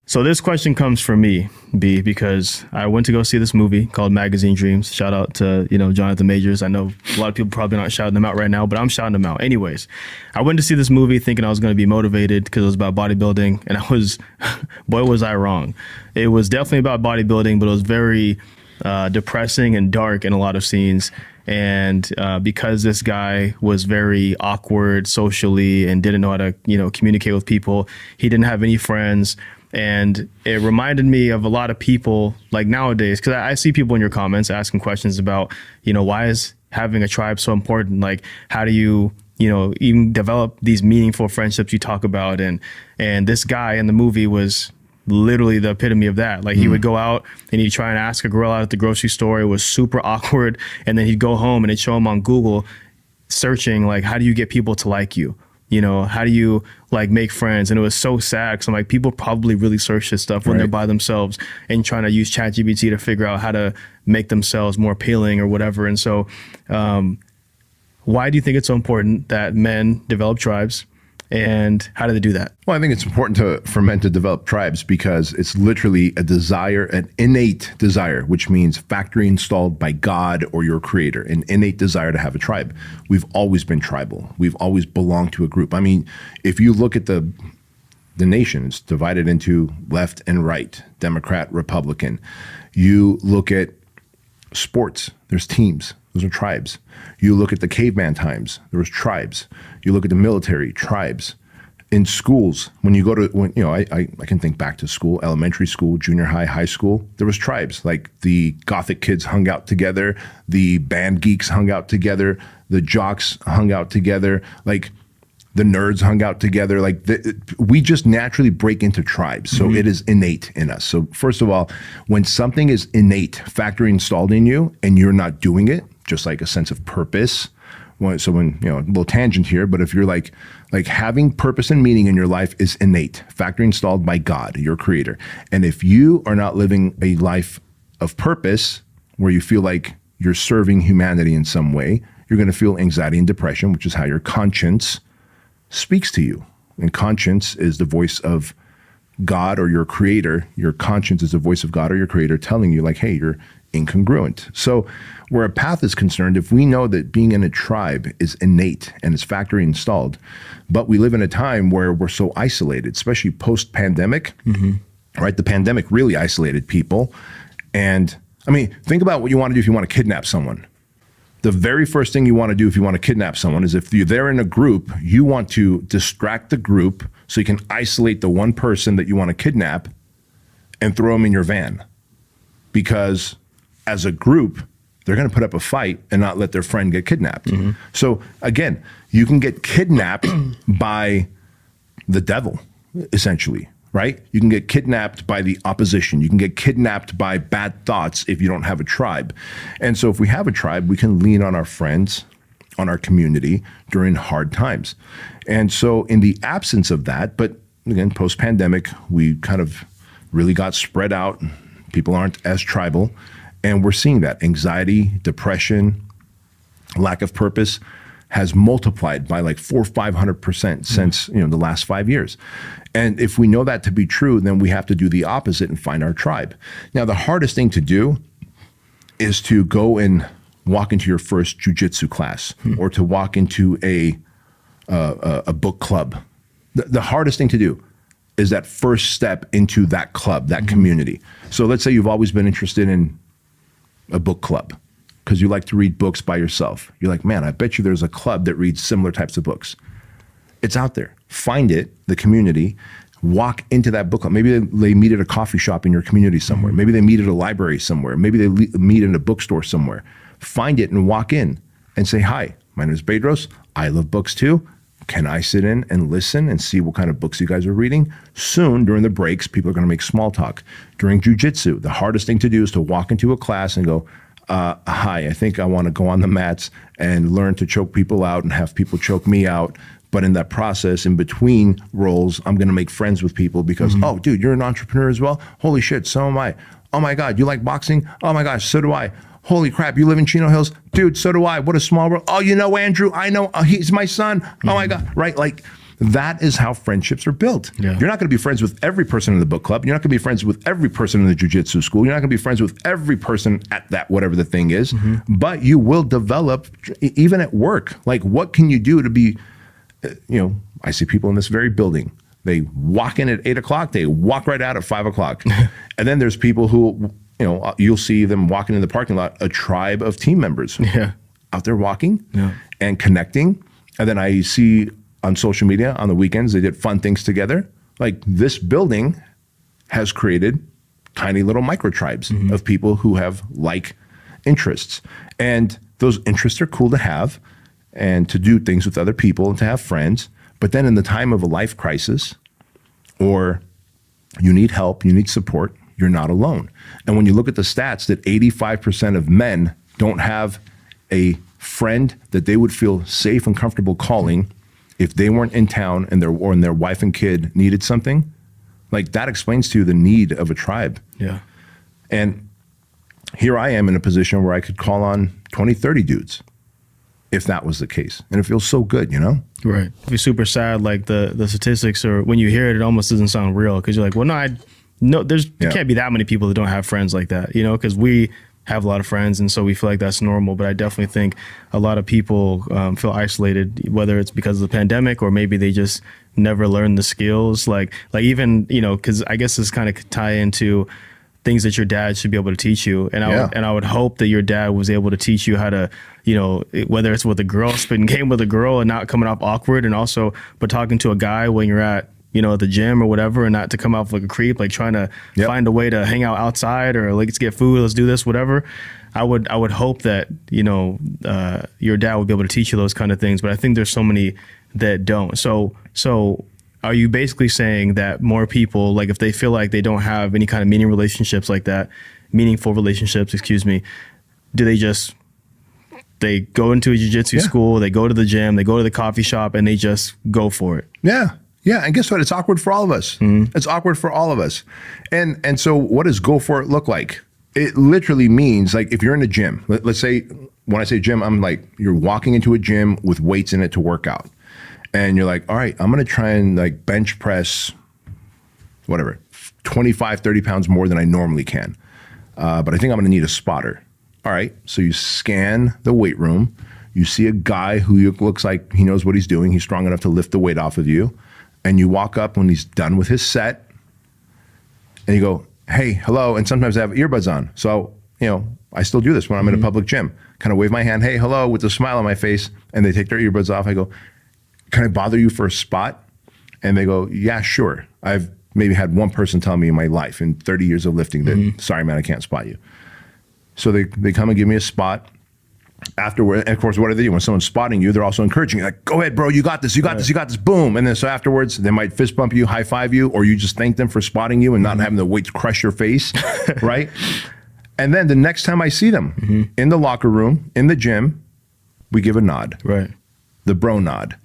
So this question comes from me, B, because I went to go see this movie called Magazine Dreams. Shout out to, Jonathan Majors. I know a lot of people probably not shouting them out right now, but I'm shouting them out. Anyways, I went to see this movie thinking I was going to be motivated because it was about bodybuilding. And I was, boy, was I wrong. It was definitely about bodybuilding, but it was very depressing and dark in a lot of scenes. And because this guy was very awkward socially and didn't know how to, communicate with people, he didn't have any friends. And it reminded me of a lot of people like nowadays, because I see people in your comments asking questions about, why is having a tribe so important? Like, how do you, even develop these meaningful friendships you talk about? And this guy in the movie was literally the epitome of that. Like, he would go out and he'd try and ask a girl out at the grocery store. It was super awkward. And then he'd go home and it'd show him on Google searching, like, how do you get people to like you? How do you make friends? And it was so sad because I'm like, people probably really search this stuff when they're by themselves and trying to use ChatGPT to figure out how to make themselves more appealing or whatever. And so why do you think it's so important that men develop tribes? And how do they do that? Well, I think it's important for men to develop tribes because it's literally a desire, an innate desire, which means factory installed by God or your creator, an innate desire to have a tribe. We've always been tribal. We've always belonged to a group. I mean, if you look at the nation, it's divided into left and right, Democrat, Republican. You look at sports, there's teams. Those are tribes. You look at the caveman times, there was tribes. You look at the military, tribes. In schools, when you go to, I can think back to school, elementary school, junior high, high school, there was tribes. Like the gothic kids hung out together, the band geeks hung out together, the jocks hung out together, like the nerds hung out together. Like we just naturally break into tribes. So it is innate in us. So first of all, when something is innate, factory installed in you, and you're not doing it, just like a sense of purpose. So when, a little tangent here, but if you're like having purpose and meaning in your life is innate, factory installed by God, your creator. And if you are not living a life of purpose where you feel like you're serving humanity in some way, you're going to feel anxiety and depression, which is how your conscience speaks to you. And conscience is the voice of God or your creator. Your conscience is the voice of God or your creator telling you like, hey, you're incongruent. So where a path is concerned, if we know that being in a tribe is innate and it's factory installed, but we live in a time where we're so isolated, especially post-pandemic, right? The pandemic really isolated people. And I mean, think about what you want to do if you want to kidnap someone. The very first thing you want to do if you want to kidnap someone is if you're there in a group, you want to distract the group so you can isolate the one person that you want to kidnap and throw them in your van. Because as a group, they're going to put up a fight and not let their friend get kidnapped. So again, you can get kidnapped by the devil, essentially, right? You can get kidnapped by the opposition. You can get kidnapped by bad thoughts if you don't have a tribe. And so if we have a tribe, we can lean on our friends, on our community during hard times. And so in the absence of that, but again, post-pandemic, we kind of really got spread out. People aren't as tribal. And we're seeing that anxiety, depression, lack of purpose has multiplied by like 400 or 500% since the last 5 years. And if we know that to be true, then we have to do the opposite and find our tribe. Now, the hardest thing to do is to go and walk into your first jujitsu class or to walk into a book club. The hardest thing to do is that first step into that club, that community. So let's say you've always been interested in a book club because you like to read books by yourself. You're like, man, I bet you there's a club that reads similar types of books. It's out there. Find it, the community, walk into that book club. Maybe they meet at a coffee shop in your community somewhere. Maybe they meet at a library somewhere. Maybe they meet in a bookstore somewhere. Find it and walk in and say, hi, my name is Bedros. I love books too. Can I sit in and listen and see what kind of books you guys are reading? Soon, during the breaks, people are going to make small talk. During jujitsu, the hardest thing to do is to walk into a class and go, hi, I think I want to go on the mats and learn to choke people out and have people choke me out. But in that process, in between roles, I'm going to make friends with people because, oh, dude, you're an entrepreneur as well? Holy shit, so am I. Oh my God, you like boxing? Oh my gosh, so do I. Holy crap, you live in Chino Hills? Dude, so do I. What a small world. Oh, you know Andrew? I know. He's my son. Oh my God. Right? Like That is how friendships are built. Yeah. You're not going to be friends with every person in the book club. You're not going to be friends with every person in the jiu-jitsu school. You're not going to be friends with every person at that, whatever the thing is, but you will develop even at work. Like, what can you do to be, I see people in this very building. They walk in at 8 o'clock, they walk right out at 5 o'clock. And then there's people who, you'll see them walking in the parking lot, a tribe of team members out there walking and connecting. And then I see on social media on the weekends, they did fun things together. Like, this building has created tiny little micro tribes of people who have like interests. And those interests are cool to have and to do things with other people and to have friends. But then in the time of a life crisis, or you need help, you need support, you're not alone. And when you look at the stats that 85% of men don't have a friend that they would feel safe and comfortable calling if they weren't in town and their wife and kid needed something, like, that explains to you the need of a tribe. Yeah. And here I am in a position where I could call on 20, 30 dudes if that was the case. And it feels so good, Right. It'd be super sad, like the statistics, or when you hear it, it almost doesn't sound real, because you're like, well, there can't be that many people that don't have friends like that, because we have a lot of friends, and so we feel like that's normal. But I definitely think a lot of people feel isolated, whether it's because of the pandemic or maybe they just never learned the skills. Like even, because I guess this kind of tie into things that your dad should be able to teach you. And I would hope that your dad was able to teach you how to, whether it's with a girl, spitting game with a girl and not coming off awkward, and also, but talking to a guy when you're at the gym or whatever, and not to come off like a creep, like trying to find a way to hang out outside, or like, let's get food, let's do this, whatever. I would hope that, your dad would be able to teach you those kind of things, but I think there's so many that don't. So are you basically saying that more people, like, if they feel like they don't have any kind of meaningful relationships, excuse me, do they go into a jiu-jitsu school, they go to the gym, they go to the coffee shop, and they just go for it? Yeah. Yeah, and guess what? It's awkward for all of us. It's awkward for all of us. And so what does go for it look like? It literally means, like, if you're in a gym, let's say, when I say gym, I'm like, you're walking into a gym with weights in it to work out. And you're like, all right, I'm going to try and, like, bench press, whatever, 25, 30 pounds more than I normally can. But I think I'm going to need a spotter. All right, so you scan the weight room. You see a guy who looks like he knows what he's doing. He's strong enough to lift the weight off of you. And you walk up when he's done with his set, and you go, hey, hello. And sometimes I have earbuds on. So, I still do this when I'm in a public gym. Kind of wave my hand, hey, hello, with a smile on my face. And they take their earbuds off. I go, can I bother you for a spot? And they go, yeah, sure. I've maybe had one person tell me in my life, in 30 years of lifting, that, sorry, man, I can't spot you. So they come and give me a spot. Afterward, and of course, what do they do? When someone's spotting you, they're also encouraging you, like, go ahead, bro, you got this, you got this, you got this, boom. And then so afterwards, they might fist bump you, high five you, or you just thank them for spotting you and not having the weight to crush your face, right? And then the next time I see them in the locker room, in the gym, we give a nod. Right. The bro nod.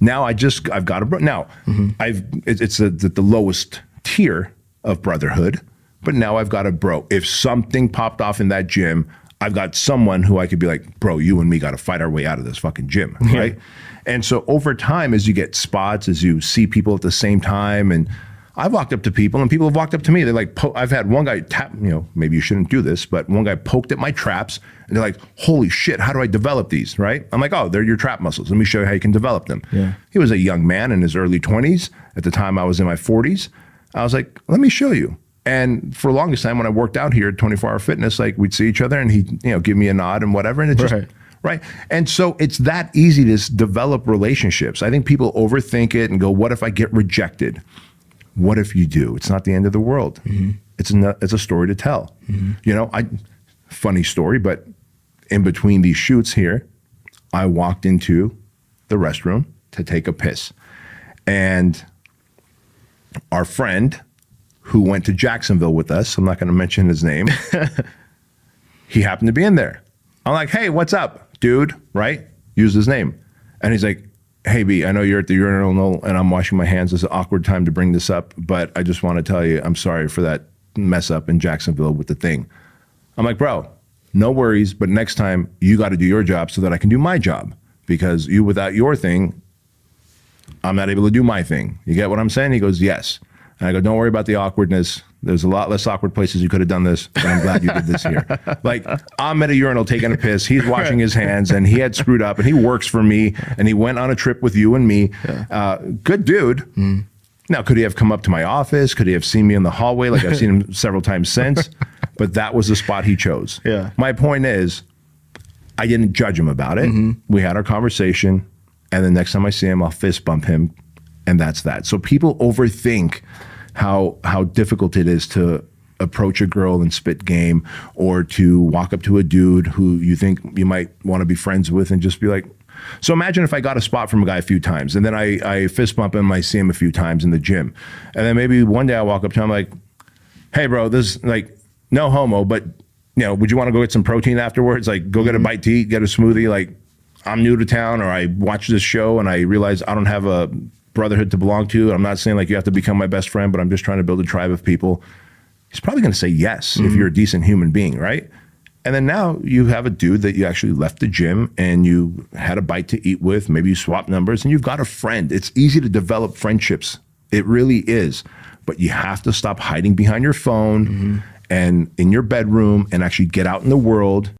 Now I've got a bro. Now, it's the lowest tier of brotherhood, but now I've got a bro. If something popped off in that gym, I've got someone who I could be like, bro, you and me got to fight our way out of this fucking gym, right? And so over time, as you get spots, as you see people at the same time, and I've walked up to people and people have walked up to me. They're like, I've had one guy tap, maybe you shouldn't do this, but one guy poked at my traps and they're like, holy shit, how do I develop these, right? I'm like, oh, they're your trap muscles. Let me show you how you can develop them. Yeah. He was a young man in his early 20s. At the time I was in my 40s. I was like, let me show you. And for the longest time when I worked out here at 24 Hour Fitness, like, we'd see each other and he'd, give me a nod and whatever. And it just, right. And so it's that easy to develop relationships. I think people overthink it and go, what if I get rejected? What if you do? It's not the end of the world. It's a story to tell. Funny story, but in between these shoots here, I walked into the restroom to take a piss. And our friend who went to Jacksonville with us, I'm not going to mention his name, he happened to be in there. I'm like, hey, what's up, dude? Right? Use his name. And he's like, hey, B, I know you're at the urinal and I'm washing my hands. It's an awkward time to bring this up, but I just want to tell you, I'm sorry for that mess up in Jacksonville with the thing. I'm like, bro, no worries, but next time you got to do your job so that I can do my job, because you without your thing, I'm not able to do my thing. You get what I'm saying? He goes, yes. And I go, don't worry about the awkwardness. There's a lot less awkward places you could have done this, but I'm glad you did this here. Like, I'm at a urinal taking a piss. He's washing his hands, and he had screwed up, and he works for me, and he went on a trip with you and me. Yeah. Good dude. Mm. Now, could he have come up to my office? Could he have seen me in the hallway? Like, I've seen him several times since. But that was the spot he chose. Yeah. My point is, I didn't judge him about it. Mm-hmm. We had our conversation, and the next time I see him, I'll fist bump him, and that's that. So people overthink how difficult it is to approach a girl and spit game, or to walk up to a dude who you think you might want to be friends with and just be like, so imagine if I got a spot from a guy a few times, and then I fist bump him, I see him a few times in the gym, and then maybe one day I walk up to him like, hey bro, this, like, no homo, but would you want to go get some protein afterwards? Like, go get a bite to eat, get a smoothie. Like, I'm new to town, or I watch this show and I realize I don't have a brotherhood to belong to. I'm not saying like you have to become my best friend, but I'm just trying to build a tribe of people. He's probably going to say yes if you're a decent human being, right? And then now you have a dude that you actually left the gym and you had a bite to eat with. Maybe you swap numbers and you've got a friend. It's easy to develop friendships. It really is. But you have to stop hiding behind your phone and in your bedroom and actually get out in the world